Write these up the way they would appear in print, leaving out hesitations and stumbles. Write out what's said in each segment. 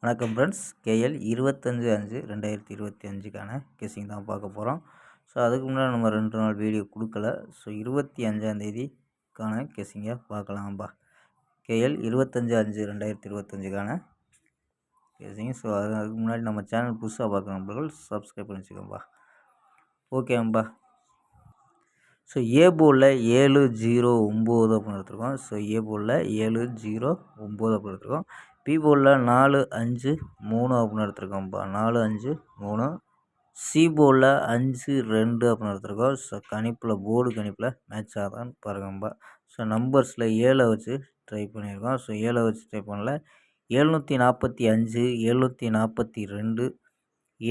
வணக்கம் friends. KL 25/5/2025க்கான guessing தான் பார்க்க போகிறோம். ஸோ அதுக்கு முன்னாடி நம்ம 2 நாள் வீடியோ கொடுக்கல. ஸோ 25ஆந்தேதிக்கான கெஸ்ஸிங்கை பார்க்கலாம்பா. கேஎல் 25/5/2025க்கான கெஸ்ஸிங். ஸோ அதுக்கு முன்னாடி நம்ம சேனல் புதுசாக பார்க்குற நண்பர்கள் சப்ஸ்கிரைப் பண்ணி வச்சுக்கோம்பா. ஓகேம்பா. ஸோ ஏ போர்டில் 709 அப்படின்னு எடுத்துருக்கோம். ஸோ ஏ போர்டில் 709 அப்படின்னு எடுத்துருக்கோம். பி போர்டில் 453 அப்படின்னு எடுத்துருக்கோம்ப்பா. 453. சி போர்டில் 52 அப்படின்னு எடுத்துருக்கோம். ஸோ போர்டு கணிப்பில் மேட்ச் ஆகுதான்னு பாருங்கம்பா. ஸோ நம்பர்ஸில் 7 வச்சு ட்ரை பண்ணியிருக்கோம். ஸோ 7 வச்சு ட்ரை பண்ணல. 745, 742,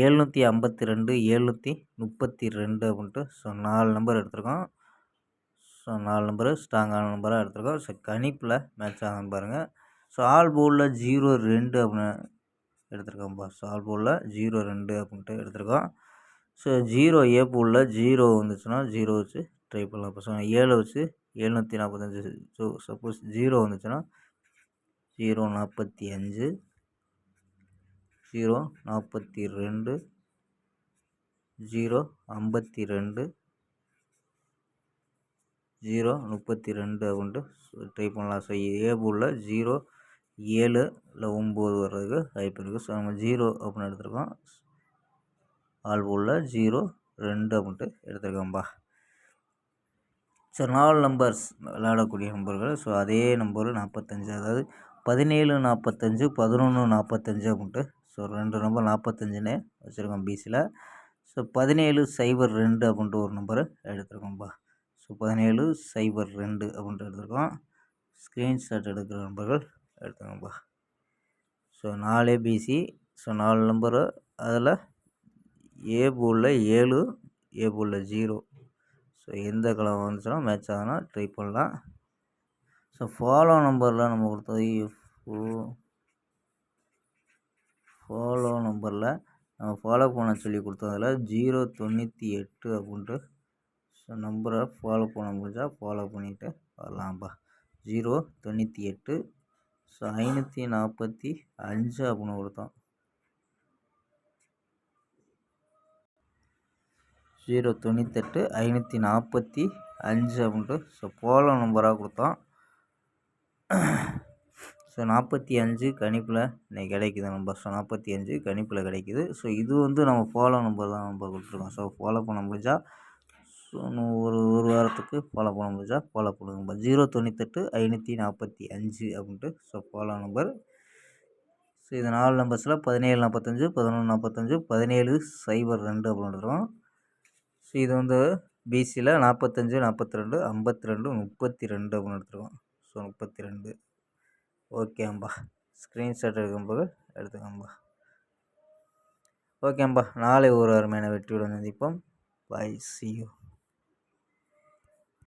752, 732 அப்படின்ட்டு ஸோ 4 நம்பர் எடுத்திருக்கோம். ஸோ 4 நம்பரு ஸ்ட்ராங்கான நம்பராக எடுத்திருக்கோம். ஸோ கணிப்பில் மேட்ச் ஆகுதுன்னு பாருங்கள். ஸோ ஆல் போர்டில் 02 அப்படின்னு எடுத்திருக்கோம்ப்பா. ஸோ ஆல் போர்டில் 02 அப்படின்ட்டு எடுத்திருக்கோம். ஸோ 0 ஏ போர்டில் 0 வந்துச்சுன்னா 0 வச்சு ட்ரை பண்ணலாம். இப்போ ஸோ 7 வச்சு 745. ஸோ சப்போஸ் 0 வந்துச்சுன்னா 045, 042, 052, 032 அப்படின்ட்டு ட்ரை பண்ணலாம். ஸோ ஏ போர்டில் 0, 7 இல்லை 9 வர்றதுக்கு வாய்ப்பு இருக்குது. ஸோ நம்ம 0 அப்படின்னு எடுத்துருக்கோம். ஆல் போர்டில் 0, 2 அப்படின்ட்டு எடுத்துருக்கோம்பா. ஸோ 4 நம்பர்ஸ் விளையாடக்கூடிய நம்பர்கள். ஸோ அதே நம்பரு 45, அதாவது 17, 45, 11, 45 அப்படின்ட்டு ஸோ 2 நம்பர் 45ன்னு வச்சுருக்கோம் பிசியில். ஸோ 1702 அப்படின்ட்டு ஒரு நம்பரு எடுத்துருக்கோம்ப்பா. ஸோ 1702 அப்படின்ட்டு எடுத்துருக்கோம். ஸ்க்ரீன்ஷாட் எடுக்கிற நம்பர்கள் எடுத்துக்கோங்கப்பா. So 4 ABC. So 4 number. அதில் ஏ போர்டில் 7, ஏ போர்டில் 0. ஸோ எந்த கலர் வந்துச்சுன்னா மேட்ச் ஆகுதுன்னா ட்ரை பண்ணலாம். ஸோ ஃபாலோ நம்பரில் நம்ம கொடுத்தது ஃபாலோ நம்பரில் நம்ம ஃபாலோ பண்ண சொல்லி கொடுத்ததில் 098 அப்படின்ட்டு ஸோ நம்பரை ஃபாலோ பண்ண முடிஞ்சால் ஃபாலோ பண்ணிவிட்டு வரலாம்ப்பா. 098. ஸோ 545 அப்படின்னு கொடுத்தோம். 098, 545 அப்படின்ட்டு ஸோ ஃபாலோ நம்பராக கொடுத்தோம். ஸோ 45 கணிப்பில் இன்றைக்கி கிடைக்குது நம்பர். ஸோ 45 கணிப்பில் கிடைக்குது. ஸோ இது நம்ம ஃபாலோ நம்பர் தான் நம்ம கொடுத்துருக்கோம். ஸோ ஃபாலோ பண்ண முடிஞ்சால் ஸோ ஒரு வாரத்துக்கு ஃபாலோ பண்ண முடிஞ்சால் ஃபாலோ பண்ணுங்கப்பா. 098, 545 அப்படின்ட்டு ஸோ ஃபாலோ நம்பர். ஸோ இது 4 நம்பர்ஸில் 1745, 1145, 1702 அப்படின்னு எடுத்துருக்கோம். ஸோ இது பிசியில் 45, 42, 52, 32 அப்படின்னு எடுத்துருக்கோம். ஸோ 32. ஓகேம்பா. ஸ்க்ரீன்ஷாட் எடுக்கும்போது எடுத்துக்கோம்பா. ஓகேம்பா. நாளை ஒரு அருமையான வெற்றியுடன் சந்திப்போம். பை. See you.